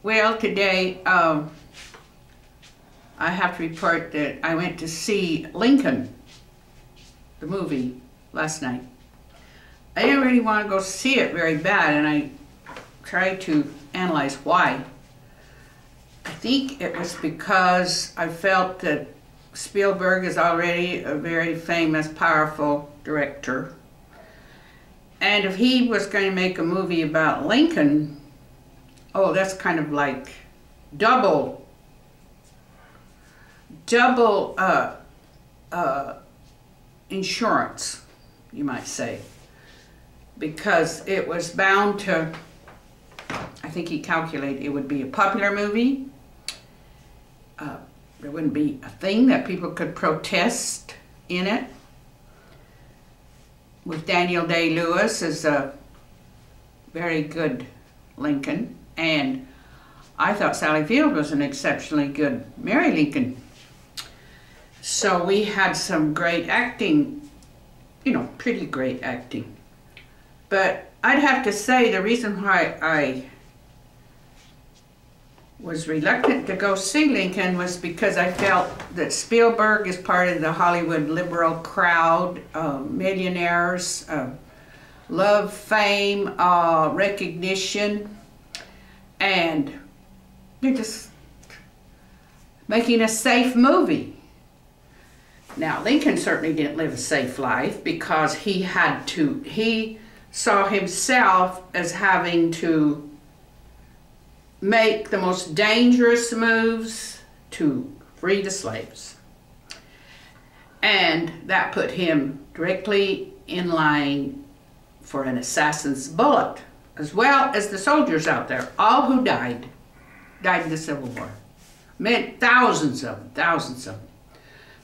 Well, today I have to report that I went to see Lincoln, the movie, last night. I didn't really want to go see it very bad, and I tried to analyze why. I think it was because I felt that Spielberg is already a very famous, powerful director. And if he was going to make a movie about Lincoln, oh, that's kind of like double insurance, you might say. Because it was bound to, I think he calculated it would be a popular movie. There wouldn't be a thing that people could protest in it. With Daniel Day-Lewis as a very good Lincoln. And I thought Sally Field was an exceptionally good Mary Lincoln. So we had some great acting, you know, pretty great acting. But I'd have to say the reason why I was reluctant to go see Lincoln was because I felt that Spielberg is part of the Hollywood liberal crowd, millionaires, love, fame, recognition, and they're just making a safe movie. Now, Lincoln certainly didn't live a safe life because he saw himself as having to make the most dangerous moves to free the slaves. And that put him directly in line for an assassin's bullet, as well as the soldiers out there, all who died in the Civil War. Thousands of them,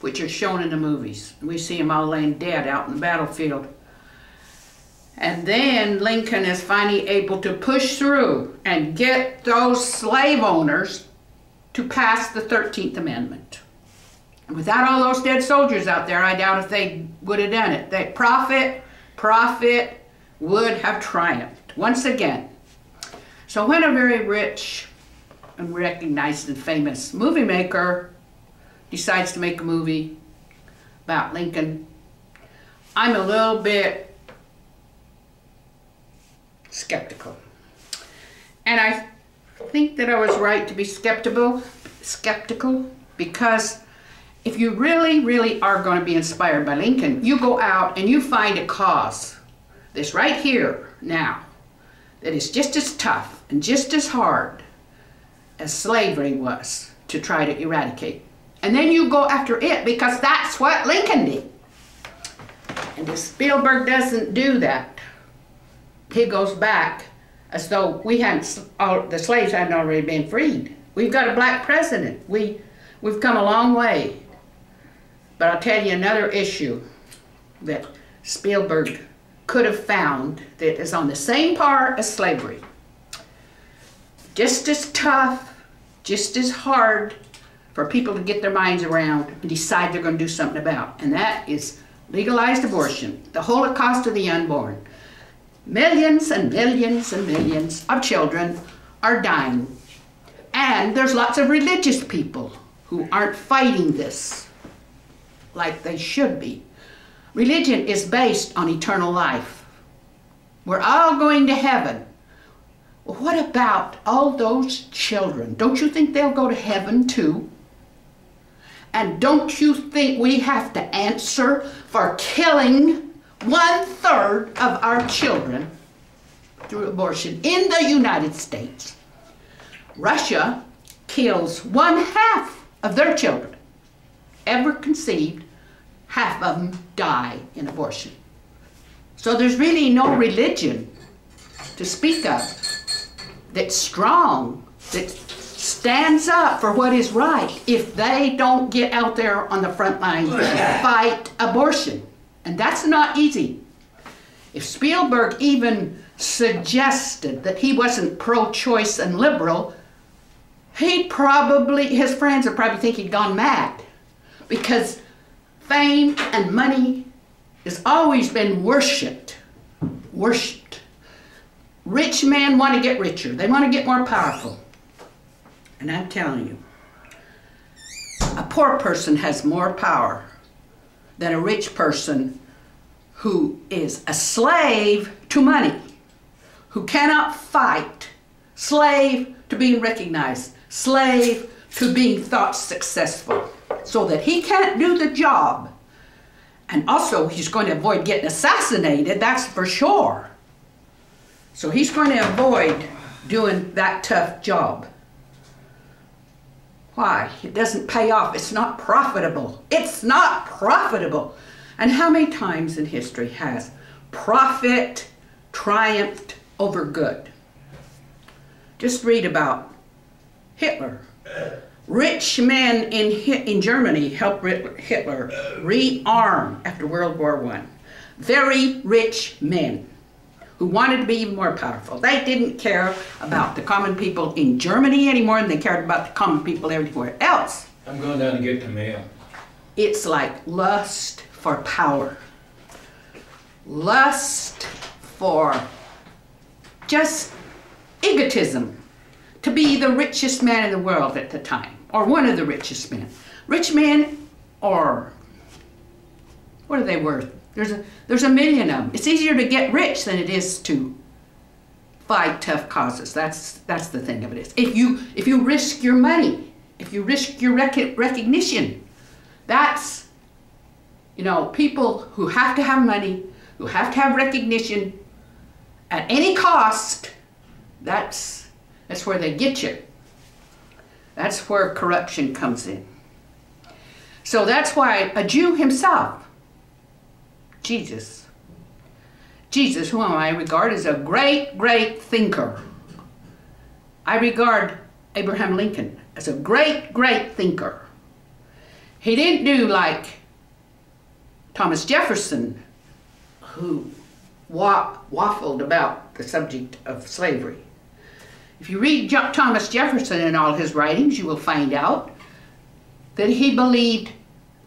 which are shown in the movies. We see them all laying dead out in the battlefield. And then Lincoln is finally able to push through and get those slave owners to pass the 13th Amendment. And without all those dead soldiers out there, I doubt if they would have done it. That profit would have triumphed once again. So when a very rich and recognized and famous movie maker decides to make a movie about Lincoln, I'm a little bit skeptical. And I think that I was right to be skeptical because if you really are going to be inspired by Lincoln, you go out and you find a cause that's right here now that is just as tough and just as hard as slavery was to try to eradicate. And then you go after it because that's what Lincoln did. And if Spielberg doesn't do that, he goes back as though the slaves hadn't already been freed. We've got a black president. We've come a long way. But I'll tell you another issue that Spielberg could have found that is on the same par as slavery. Just as tough, just as hard for people to get their minds around and decide they're going to do something about. And that is legalized abortion, the Holocaust of the unborn. Millions and millions and millions of children are dying. And there's lots of religious people who aren't fighting this like they should be. Religion is based on eternal life. We're all going to heaven. Well, what about all those children? Don't you think they'll go to heaven too? And don't you think we have to answer for killing 1/3 of our children through abortion in the United States? Russia kills 1/2 of their children ever conceived. Half of them die in abortion. So there's really no religion to speak of that's strong, that stands up for what is right if they don't get out there on the front lines and fight abortion. And that's not easy. If Spielberg even suggested that he wasn't pro-choice and liberal, his friends would probably think he'd gone mad. Because fame and money has always been worshipped. Rich men want to get richer. They want to get more powerful. And I'm telling you, a poor person has more power than a rich person who is a slave to money, who cannot fight, slave to being recognized, slave to being thought successful, so that he can't do the job. And also, he's going to avoid getting assassinated, that's for sure. So he's going to avoid doing that tough job. Why? It doesn't pay off. It's not profitable. It's not profitable. And how many times in history has profit triumphed over good? Just read about Hitler. Rich men in Germany helped Hitler rearm after World War I. Very rich men who wanted to be even more powerful. They didn't care about the common people in Germany any more than they cared about the common people everywhere else. I'm going down to get the mail. It's like lust for power. Lust for just egotism. To be the richest man in the world at the time, or one of the richest men. Rich men, or what are they worth? There's a million of them. It's easier to get rich than it is to fight tough causes. That's the thing of it is. If you risk your money, if you risk your recognition, that's, you know, people who have to have money, who have to have recognition at any cost. That's where they get you. That's where corruption comes in. So that's why a Jew himself, Jesus, whom I regard as a great, great thinker. I regard Abraham Lincoln as a great, great thinker. He didn't do like Thomas Jefferson, who waffled about the subject of slavery. If you read Thomas Jefferson and all his writings, you will find out that he believed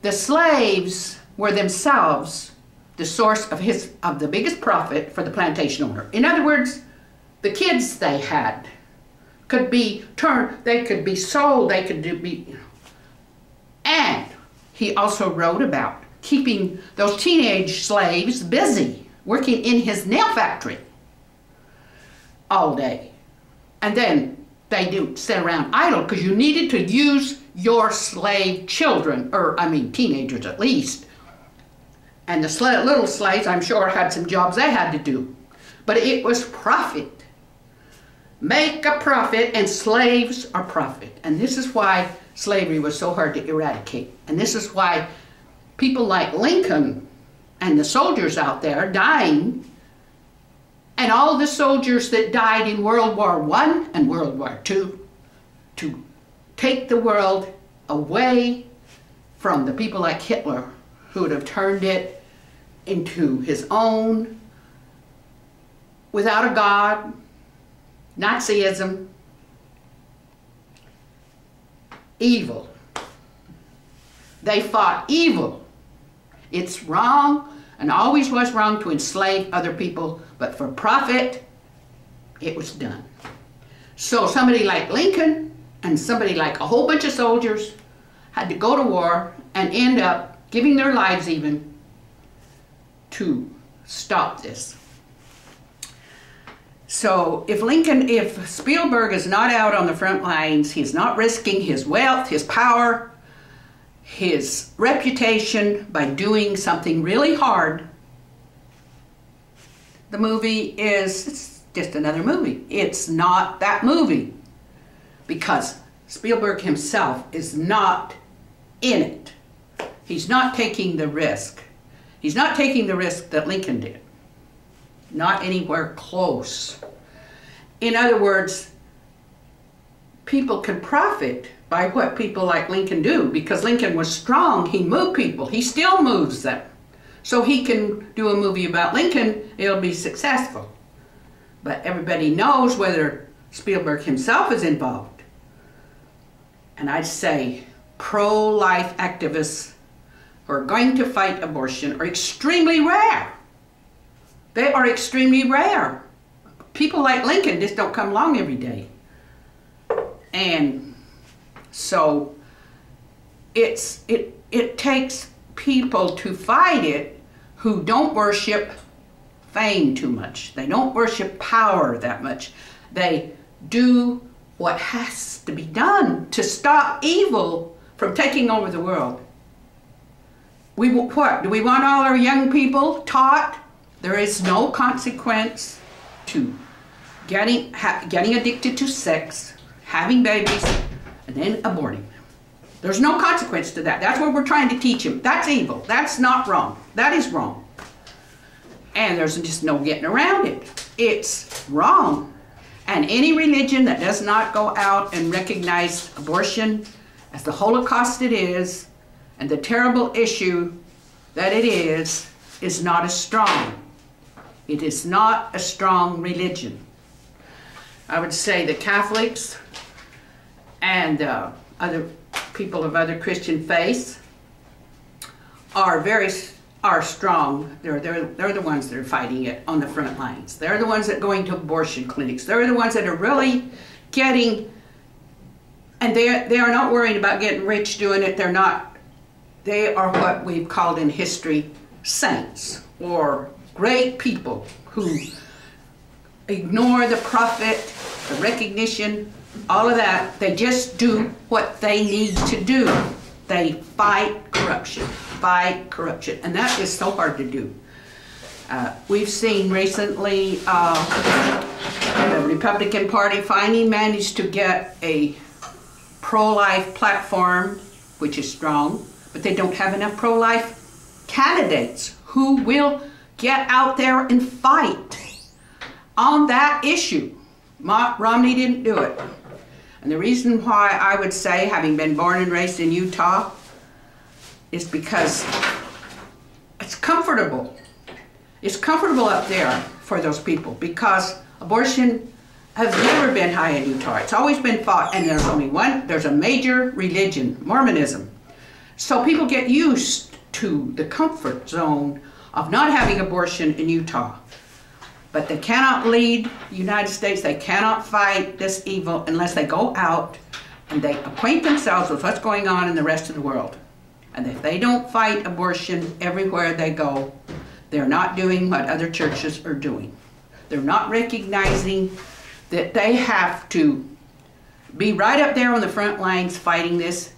the slaves were themselves the source of the biggest profit for the plantation owner. In other words, the kids they had could be they could be sold, they could be, and he also wrote about keeping those teenage slaves busy, working in his nail factory all day. And then they didn't sit around idle because you needed to use your slave children, or I mean teenagers at least. And the little slaves, I'm sure, had some jobs they had to do. But it was profit. Make a profit, and slaves are profit. And this is why slavery was so hard to eradicate. And this is why people like Lincoln and the soldiers out there dying, and all the soldiers that died in World War I and World War II to take the world away from the people like Hitler, who would have turned it into his own, without a God, Nazism, evil. They fought evil. It's wrong, and always was wrong, to enslave other people, but for profit, it was done. So somebody like Lincoln and somebody like a whole bunch of soldiers had to go to war and end up giving their lives even to stop this. So if Spielberg is not out on the front lines, he's not risking his wealth, his power, his reputation by doing something really hard, the movie it's just another movie. It's not that movie, because Spielberg himself is not in it. He's not taking the risk. He's not taking the risk that Lincoln did. Not anywhere close. In other words, people can profit by what people like Lincoln do, because Lincoln was strong. He moved people. He still moves them. So he can do a movie about Lincoln, it'll be successful. But everybody knows whether Spielberg himself is involved. And I'd say pro-life activists who are going to fight abortion are extremely rare. They are extremely rare. People like Lincoln just don't come along every day. And So it takes people to fight it who don't worship fame too much. They don't worship power that much. They do what has to be done to stop evil from taking over the world. What? Do we want all our young people taught there is no consequence to getting addicted to sex, having babies, and then aborting? There's no consequence to that. That's what we're trying to teach them. That's evil. That's not wrong. That is wrong. And there's just no getting around it. It's wrong. And any religion that does not go out and recognize abortion as the Holocaust it is, and the terrible issue that it is not as strong. It is not a strong religion. I would say the Catholics and other people of other Christian faiths are strong. They're the ones that are fighting it on the front lines. They're the ones that are going to abortion clinics. They're the ones that are really getting, and they are not worried about getting rich doing it. They are what we've called in history saints, or great people who ignore the prophet, the recognition, all of that. They just do what they need to do. They fight corruption, and that is so hard to do. We've seen recently the Republican Party finally managed to get a pro-life platform, which is strong, but they don't have enough pro-life candidates who will get out there and fight on that issue. Romney didn't do it. And the reason why I would say, having been born and raised in Utah, is because it's comfortable. It's comfortable up there for those people, because abortion has never been high in Utah. It's always been fought, and there's only one, there's a major religion, Mormonism. So people get used to the comfort zone of not having abortion in Utah. But they cannot lead the United States, they cannot fight this evil unless they go out and they acquaint themselves with what's going on in the rest of the world. And if they don't fight abortion everywhere they go, they're not doing what other churches are doing. They're not recognizing that they have to be right up there on the front lines fighting this.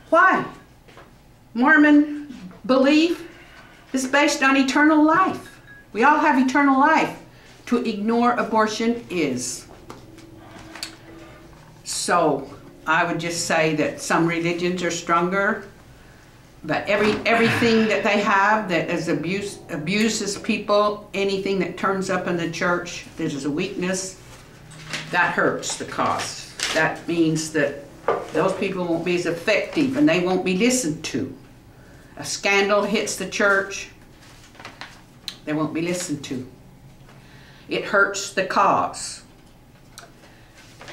Why? Mormon belief is based on eternal life. We all have eternal life. To ignore abortion is. So I would just say that some religions are stronger, but everything that they have that is abuses people, anything that turns up in the church, there's a weakness, that hurts the cause. That means that those people won't be as effective and they won't be listened to. A scandal hits the church, they won't be listened to. It hurts the cause.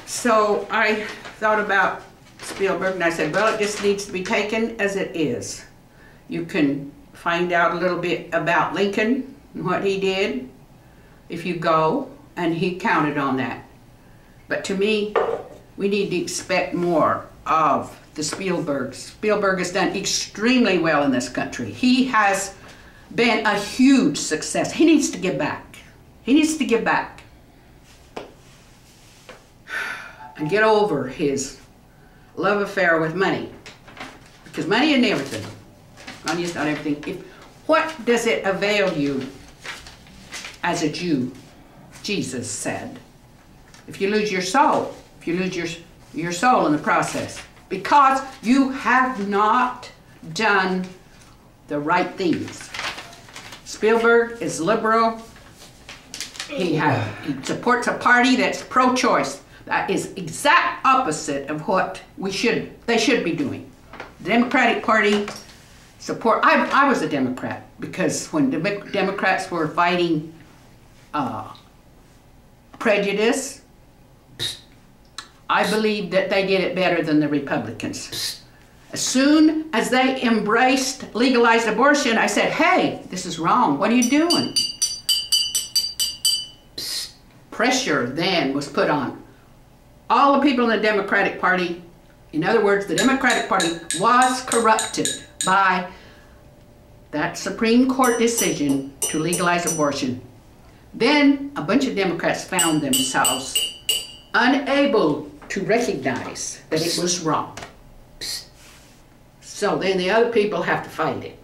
So I thought about Spielberg and I said, well, it just needs to be taken as it is. You can find out a little bit about Lincoln and what he did if you go, and he counted on that. But to me, we need to expect more of the Spielbergs. Spielberg has done extremely well in this country. He has been a huge success. He needs to give back. He needs to give back and get over his love affair with money, because money isn't everything. Money is not everything. What does it avail you as a Jew? Jesus said, if you lose your soul, if you lose your soul in the process, because you have not done the right things. Spielberg is liberal. He supports a party that's pro-choice. That is exact opposite of what they should be doing. The Democratic Party support. I was a Democrat, because when Democrats were fighting prejudice, I believed that they did it better than the Republicans. As soon as they embraced legalized abortion, I said, hey, this is wrong. What are you doing? Pressure then was put on all the people in the Democratic Party In other words, the Democratic Party was corrupted by that Supreme Court decision to legalize abortion. Then a bunch of Democrats found themselves unable to recognize that it was wrong. So then the other people have to fight it.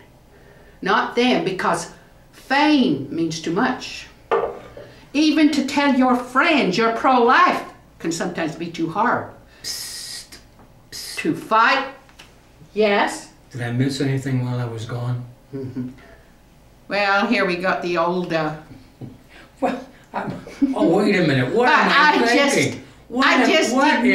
Not them, because fame means too much. Even to tell your friends you're pro-life can sometimes be too hard. To fight, yes. Did I miss anything while I was gone? Mm-hmm. Well, here we got the old... Well, oh, wait a minute. What am I thinking? What am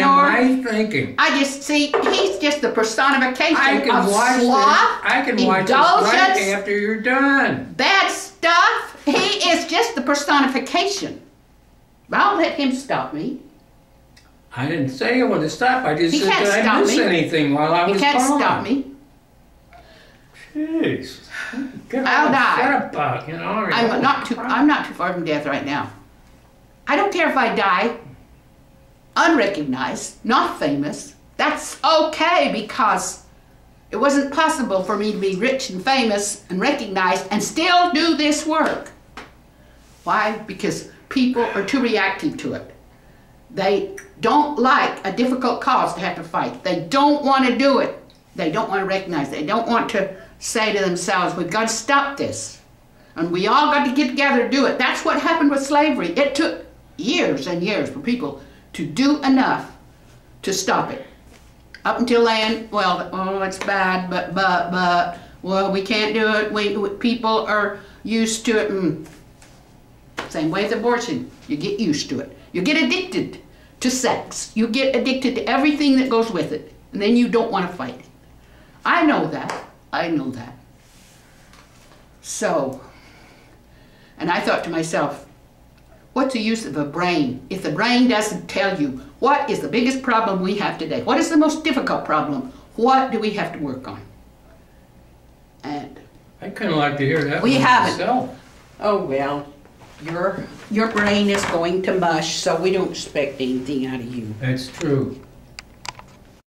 I thinking? I just see, he's just the personification of sloth, I can watch this right after you're done. Bad stuff. He is just the personification. I'll let him stop me. I didn't say I wanted to stop. I just He said, can't did I stop miss me. anything while I was He can't gone? stop me. Jeez. Get I'll all die. upset about, you know. I'm not too far from death right now. I don't care if I die unrecognized, not famous. That's okay, because it wasn't possible for me to be rich and famous and recognized and still do this work. Why? Because people are too reactive to it. They don't like a difficult cause to have to fight. They don't want to do it. They don't want to recognize. They don't want to say to themselves, we've got to stop this. And we all got to get together to do it. That's what happened with slavery. It took years and years for people to do enough to stop it. Up until then, well, oh, it's bad, but, well, we can't do it. People are used to it. Same way with abortion. You get used to it. You get addicted to sex. You get addicted to everything that goes with it. And then you don't want to fight it. I know that. I know that. So, and I thought to myself, what's the use of a brain if the brain doesn't tell you what is the biggest problem we have today? What is the most difficult problem? What do we have to work on? And I'd kind of like to hear that. We haven't. Myself. oh well, your brain is going to mush, so we don't expect anything out of you. That's true.